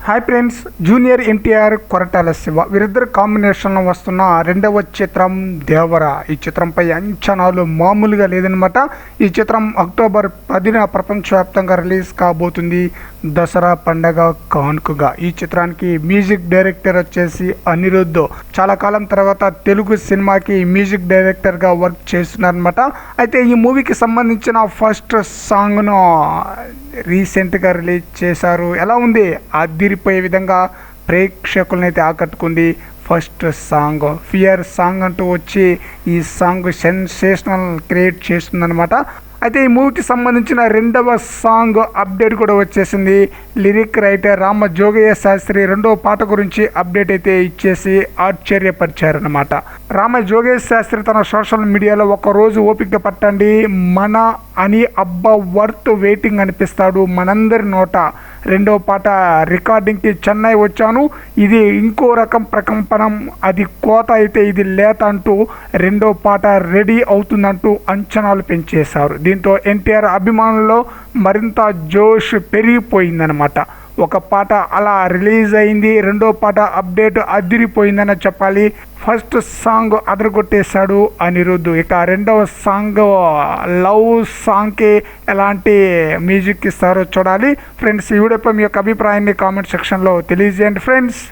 Hi friends, junior NTR, Koratala Shiva వీరిద్దరు కాంబినేషన్లో వస్తున్న రెండవ చిత్రం దేవర. ఈ చిత్రంపై అంచనాలు మామూలుగా లేదనమాట. ఈ చిత్రం అక్టోబర్ 10న ప్రపంచవ్యాప్తంగా రిలీజ్ కాబోతుంది, దసరా పండగ కానుకగా. ఈ చిత్రానికి మ్యూజిక్ డైరెక్టర్ వచ్చేసి అనిరుద్ధ్. చాలా కాలం తర్వాత తెలుగు సినిమాకి మ్యూజిక్ డైరెక్టర్గా వర్క్ చేస్తున్నారనమాట. అయితే ఈ మూవీకి సంబంధించిన ఫస్ట్ సాంగ్ను రీసెంట్గా రిలీజ్ చేశారు. ఎలా ఉంది? అదిరిపోయే విధంగా ప్రేక్షకులను అయితే ఆకట్టుకుంది. ఫస్ట్ సాంగ్ ఫియర్ సాంగ్ అంటూ వచ్చి ఈ సాంగ్ సెన్సేషనల్ క్రియేట్ చేస్తుందన్నమాట. అయితే ఈ మూవీకి సంబంధించిన రెండవ సాంగ్ అప్డేట్ కూడా వచ్చేసింది. లిరిక్ రైటర్ రామ జోగయ్య శాస్త్రి రెండవ పాట గురించి అప్డేట్ అయితే ఇచ్చేసి ఆశ్చర్యపరిచారనమాట. రామ జోగయ్య శాస్త్రి తన సోషల్ మీడియాలో ఒకరోజు ఓపిక పట్టండి, మన అని అబ్బా వర్త్ వెయిటింగ్ అనిపిస్తాడు మనందరి నోట. రెండవ పాట రికార్డింగ్కి చెన్నై వచ్చాను, ఇది ఇంకో రకం ప్రకంపనం, అది కోత అయితే ఇది లేత అంటూ రెండవ పాట రెడీ అవుతుందంటూ అంచనాలు పెంచేశారు. దీంతో ఎన్టీఆర్ అభిమానుల్లో మరింత జోష్ పెరిగిపోయిందనమాట. ఒక పాట అలా రిలీజ్ అయింది, రెండో పాట అప్డేట్ అదిరిపోయిందని చెప్పాలి. ఫస్ట్ సాంగ్ అదరగొట్టేశాడు అనిరుద్ధ్. ఇక రెండవ సాంగ్ లవ్ సాంగ్కి ఎలాంటి మ్యూజిక్ ఇస్తారో చూడాలి. ఫ్రెండ్స్, ఈ వీడియోపై మీ యొక్క అభిప్రాయాన్ని కామెంట్ సెక్షన్లో తెలియజేయండి ఫ్రెండ్స్.